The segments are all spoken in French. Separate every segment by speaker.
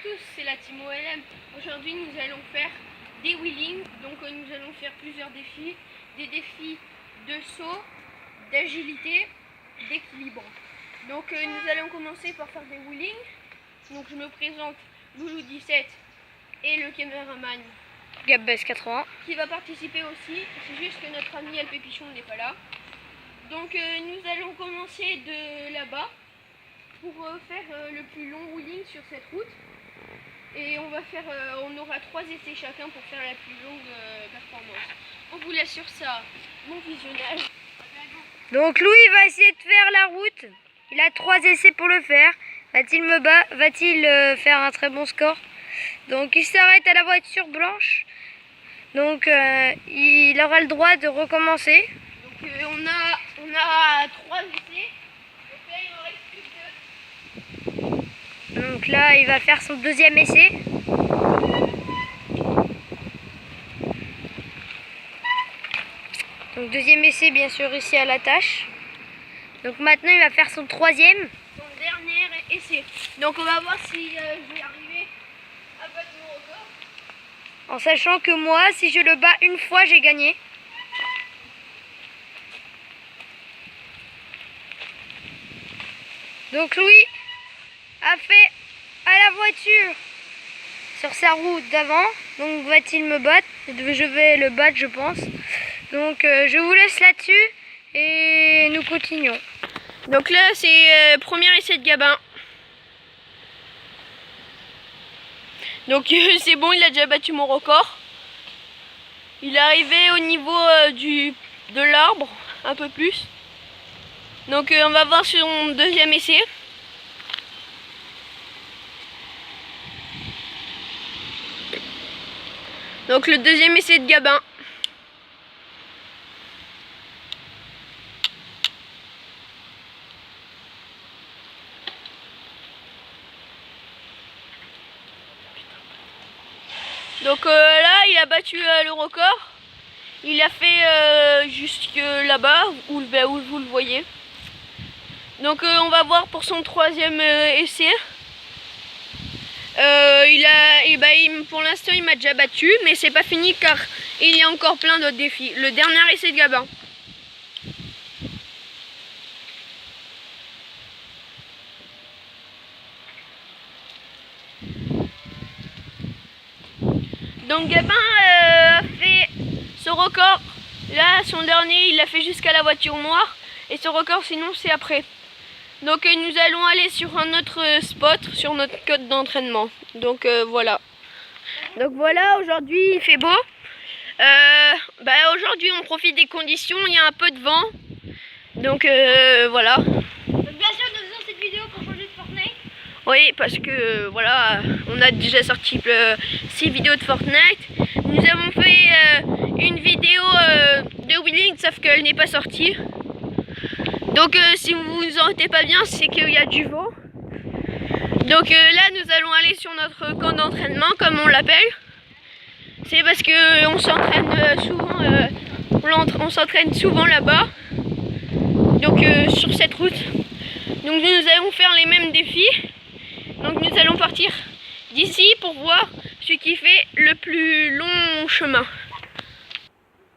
Speaker 1: tous, c'est la team OLM. Aujourd'hui nous allons faire des wheelings, donc nous allons faire plusieurs défis. Des défis de saut, d'agilité, d'équilibre. Donc nous allons commencer par faire des wheelings. Donc je me présente, Loulou17 et le caméraman
Speaker 2: Gabbes80
Speaker 1: qui va participer aussi. C'est juste que notre ami El Pépichon n'est pas là. Donc nous allons commencer de là-bas pour faire le plus long wheeling sur cette route. Et on va faire, on aura 3 essais chacun pour faire la plus longue performance. On vous laisse sur ça. Bon visionnage.
Speaker 2: Donc Louis va essayer de faire la route. Il a 3 essais pour le faire. Va-t-il faire un très bon score? Donc il s'arrête à la voiture blanche. Donc il aura le droit de recommencer.
Speaker 1: Donc on a 3 essais. Donc là il en reste plus que 2.
Speaker 2: Donc là il va faire son deuxième essai. Donc deuxième essai bien sûr ici à la tâche. Donc maintenant il va faire son troisième.
Speaker 1: Son dernier essai. Donc on va voir si je vais arriver à battre mon record.
Speaker 2: En sachant que moi si je le bats une fois j'ai gagné. Donc Louis a fait à la voiture sur sa route d'avant. Donc va-t-il me battre? Je vais le battre je pense. Donc je vous laisse là-dessus et nous continuons.
Speaker 1: Donc là c'est premier essai de Gabin. Donc c'est bon, il a déjà battu mon record. Il est arrivé au niveau de l'arbre, un peu plus. Donc on va voir son deuxième essai. Donc le deuxième essai de Gabin. Donc là il a battu le record. Il a fait jusque là-bas où vous le voyez. Donc on va voir pour son troisième essai. Pour l'instant il m'a déjà battu, mais c'est pas fini car il y a encore plein d'autres défis. Le dernier essai de Gabin. Donc Gabin a fait ce record. Là, son dernier, il l'a fait jusqu'à la voiture noire. Et ce record, sinon, c'est après. Donc nous allons aller sur un autre spot, sur notre côte d'entraînement. Donc voilà. Donc voilà, aujourd'hui il fait beau. Aujourd'hui on profite des conditions, il y a un peu de vent. Donc voilà.
Speaker 2: Donc bien sûr nous faisons cette vidéo pour changer de Fortnite.
Speaker 1: Oui, parce que voilà, on a déjà sorti 6 vidéos de Fortnite. Nous avons fait une vidéo de wheeling, sauf qu'elle n'est pas sortie. Donc si vous vous en êtes pas bien, c'est qu'il y a du vent. Donc là nous allons aller sur notre camp d'entraînement comme on l'appelle. C'est parce que on s'entraîne souvent, on s'entraîne souvent là-bas. Donc sur cette route. Donc nous allons faire les mêmes défis. Donc nous allons partir d'ici pour voir ce qui fait le plus long chemin.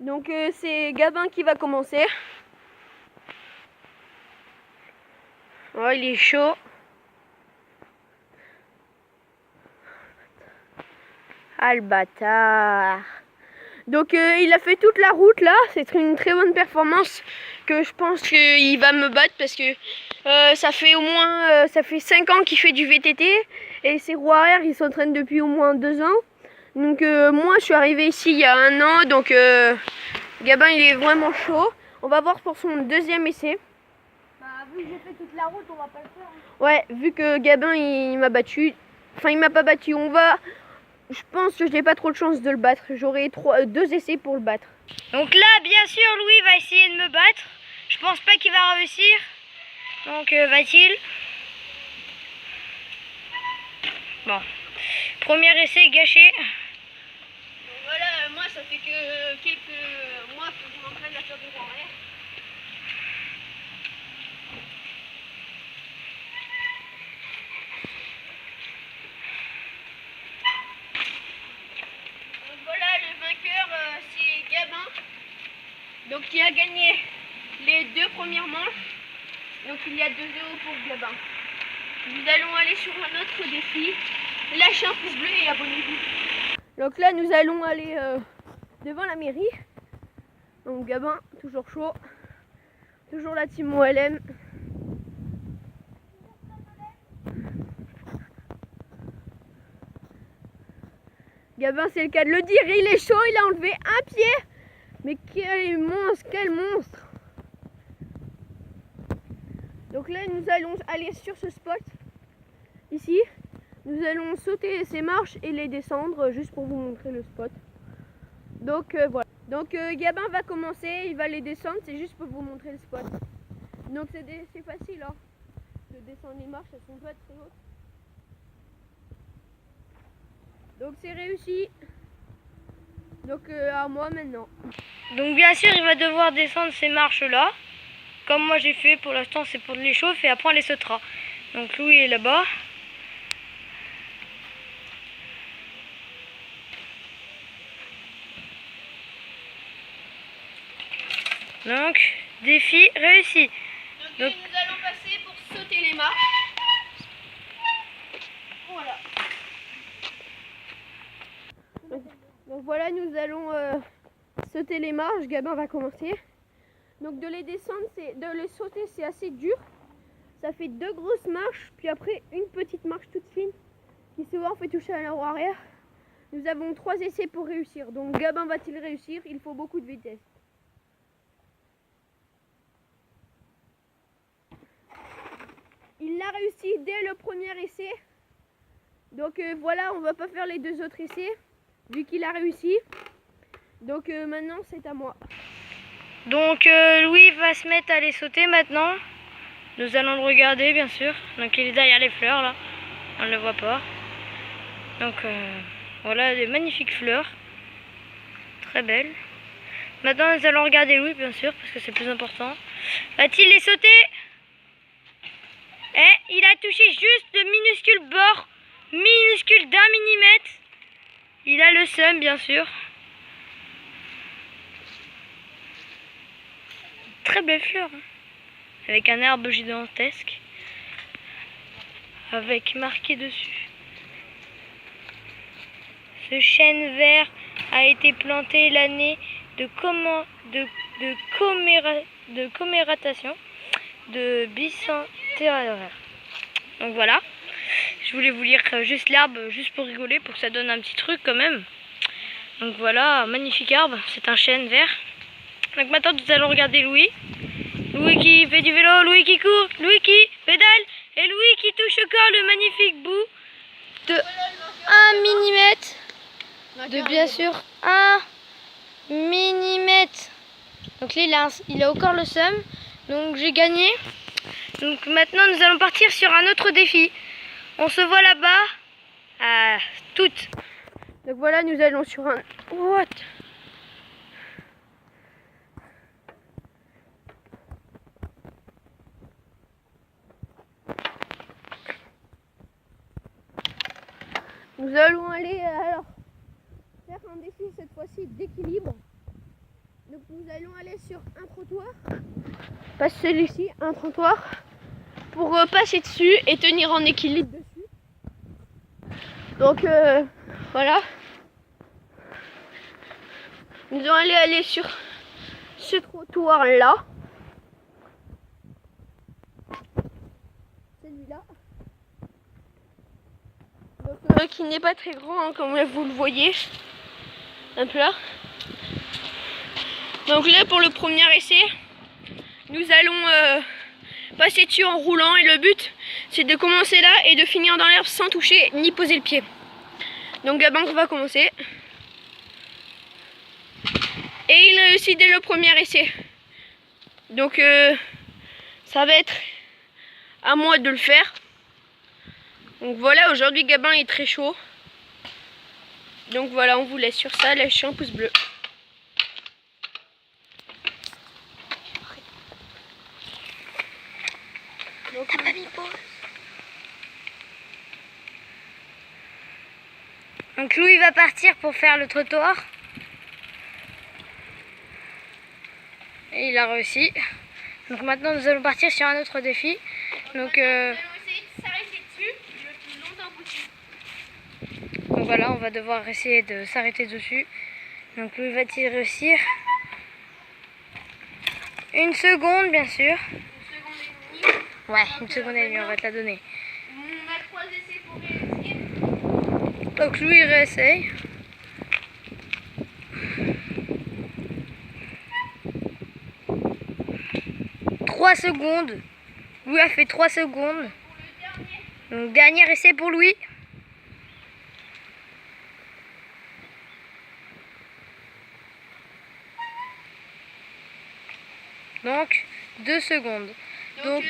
Speaker 1: Donc c'est Gabin qui va commencer. Oh, il est chaud. Ah le bâtard. Donc il a fait toute la route là. C'est une très bonne performance que je pense qu'il va me battre parce que ça fait au moins 5 ans qu'il fait du VTT et ses roues arrière il s'entraîne depuis au moins 2 ans. Donc moi je suis arrivé ici il y a 1 an, donc Gabin il est vraiment chaud. On va voir pour son deuxième essai.
Speaker 2: Bah vu que j'ai fait toute la route on va pas le faire.
Speaker 1: Ouais, vu que Gabin il m'a battu, enfin il m'a pas battu, je pense que je n'ai pas trop de chance de le battre. J'aurai 2 essais pour le battre.
Speaker 2: Donc là bien sûr Louis va essayer de me battre. Je pense pas qu'il va réussir. Donc va-t-il? Bon. Premier essai gâché.
Speaker 1: Donc voilà, moi ça fait que quelques mois que je m'entraîne à faire des roues arrière. a gagné les 2 premières manches. Donc il y a 2-0 pour Gabin. Nous allons aller sur un autre défi. Lâchez un pouce bleu et abonnez-vous. Donc là nous allons aller devant la mairie. Donc Gabin, toujours chaud. Toujours la team OLM. Gabin, c'est le cas de le dire, il est chaud, il a enlevé un pied. Mais quel monstre, quel monstre. Donc là, nous allons aller sur ce spot. Ici, nous allons sauter ces marches et les descendre juste pour vous montrer le spot. Donc voilà. Donc Gabin va commencer, il va les descendre, c'est juste pour vous montrer le spot. Donc c'est facile hein, de descendre les marches, elles sont pas très hautes. Donc c'est réussi. Donc à moi maintenant.
Speaker 2: Donc bien sûr, il va devoir descendre ces marches-là. Comme moi j'ai fait, pour l'instant c'est pour les chauffer et après on les sautera. Donc Louis est là-bas. Donc, défi réussi.
Speaker 1: Donc nous allons passer pour sauter les marches. Voilà. Donc voilà, nous allons sauter les marches. Gabin va commencer. Donc de les descendre, de les sauter, c'est assez dur. Ça fait 2 grosses marches, puis après une petite marche toute fine qui souvent fait toucher à la roue arrière. Nous avons 3 essais pour réussir. Donc Gabin va-t-il réussir? Il faut beaucoup de vitesse. Il l'a réussi dès le premier essai. Donc voilà, on va pas faire les 2 autres essais vu qu'il a réussi. Donc maintenant c'est à moi.
Speaker 2: Donc Louis va se mettre à les sauter maintenant. Nous allons le regarder bien sûr. Donc il est derrière les fleurs là. On ne le voit pas. Donc voilà des magnifiques fleurs. Très belles. Maintenant nous allons regarder Louis bien sûr parce que c'est plus important. Va-t-il les sauter? Il a touché juste le minuscule bord. Minuscule d'1 millimètre. Il a le seum bien sûr. Très belle fleur. Hein. Avec un arbre gigantesque. Avec marqué dessus. Ce chêne vert a été planté l'année de commémoration de bicentenaire. Donc voilà. Je voulais vous lire juste l'arbre, juste pour rigoler, pour que ça donne un petit truc quand même. Donc voilà, magnifique arbre, c'est un chêne vert. Donc maintenant nous allons regarder Louis. Louis qui fait du vélo, Louis qui court, Louis qui pédale et Louis qui touche encore le magnifique bout de 1 millimètre. De bien sûr 1 millimètre. Donc là il a encore le seum. Donc j'ai gagné. Donc maintenant nous allons partir sur un autre défi. On se voit là-bas à toutes.
Speaker 1: Donc voilà, nous allons sur un... What? Nous allons aller alors faire un défi cette fois-ci d'équilibre. Donc nous allons aller sur un trottoir. Pas celui-ci, un trottoir. Pour passer dessus et tenir en équilibre dessus. Donc voilà. Nous allons aller sur ce trottoir là. Celui-là. Donc qui n'est pas très grand hein, comme vous le voyez. Un peu là. Donc là pour le premier essai, nous allons passer dessus en roulant et le but c'est de commencer là et de finir dans l'herbe sans toucher ni poser le pied. Donc Gabin va commencer. Et il réussit dès le premier essai. Donc ça va être à moi de le faire. Donc voilà, aujourd'hui Gabin est très chaud. Donc voilà, on vous laisse sur ça, lâchez un pouce bleu.
Speaker 2: Donc Louis va partir pour faire le trottoir. Et il a réussi. Donc maintenant nous allons partir sur un autre défi. Donc,
Speaker 1: Nous allons essayer de s'arrêter dessus le plus longtemps possible.
Speaker 2: donc voilà, on va devoir essayer de s'arrêter dessus. Donc lui va-t-il réussir? 1 seconde bien sûr.
Speaker 1: 1 seconde et demie.
Speaker 2: Ouais, 1 seconde et demie, on va te la donner.
Speaker 1: On a 3 essais pour réussir.
Speaker 2: Donc lui il réessaye. Trois secondes. Louis a fait 3 secondes. Donc dernier essai pour Louis. Donc 2 secondes.
Speaker 1: Donc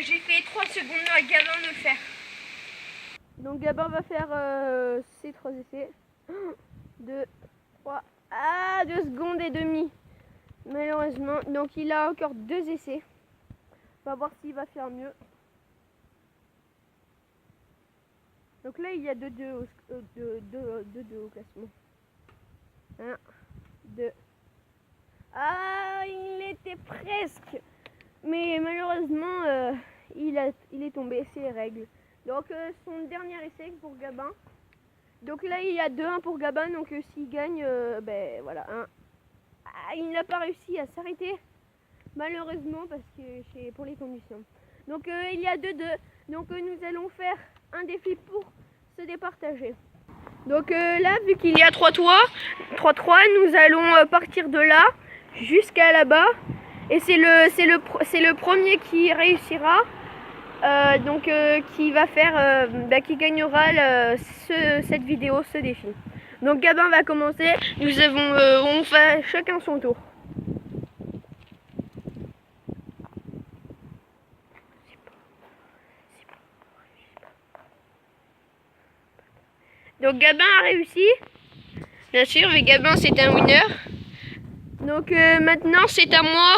Speaker 1: j'ai fait 3 secondes à Gabin de le faire. Donc Gabin va faire ses 3 essais. 2, 3, 2 secondes et demie. Malheureusement. Donc il a encore 2 essais. On va voir s'il va faire mieux. Donc là il y a 2-2 au classement. 1, 2. Il était presque. Mais malheureusement il est tombé, c'est les règles. Donc son dernier essai pour Gabin. Donc là il y a 2-1 pour Gabin. Donc s'il gagne, ben voilà. Il n'a pas réussi à s'arrêter. Malheureusement parce que c'est pour les conditions. Donc il y a 2-2. Donc nous allons faire un défi pour se départager. Donc là vu qu'il y a 3-3, nous allons partir de là jusqu'à là-bas. Et c'est le premier qui réussira. Qui va faire, qui gagnera cette vidéo, ce défi. Donc Gabin va commencer. On fait chacun son tour. Donc Gabin a réussi, bien sûr, mais Gabin c'est un winner. Donc maintenant c'est à moi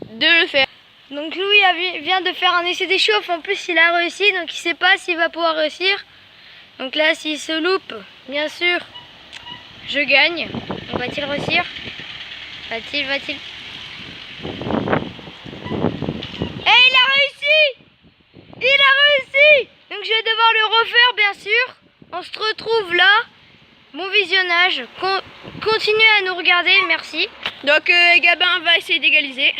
Speaker 1: de le faire.
Speaker 2: Donc Louis vient de faire un essai d'échauffe, en plus il a réussi, donc il ne sait pas s'il va pouvoir réussir. Donc là s'il se loupe, bien sûr, je gagne. Donc va-t-il réussir? Va-t-il? Et il a réussi! Il a réussi! Donc je vais devoir le refaire bien sûr. On se retrouve là. Bon visionnage. Continuez à nous regarder, merci.
Speaker 1: Donc Gabin va essayer d'égaliser.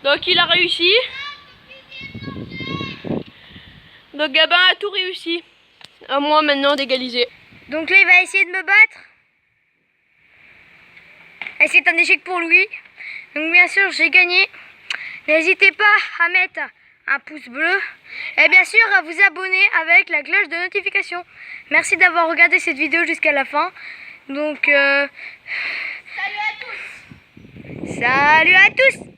Speaker 1: Donc il a réussi. Donc Gabin a tout réussi. À moi maintenant d'égaliser.
Speaker 2: Donc là il va essayer de me battre. Et c'est un échec pour Louis. Donc bien sûr j'ai gagné. N'hésitez pas à mettre un pouce bleu. Et bien sûr à vous abonner avec la cloche de notification. Merci d'avoir regardé cette vidéo jusqu'à la fin. Donc
Speaker 1: Salut à tous.
Speaker 2: salut à tous.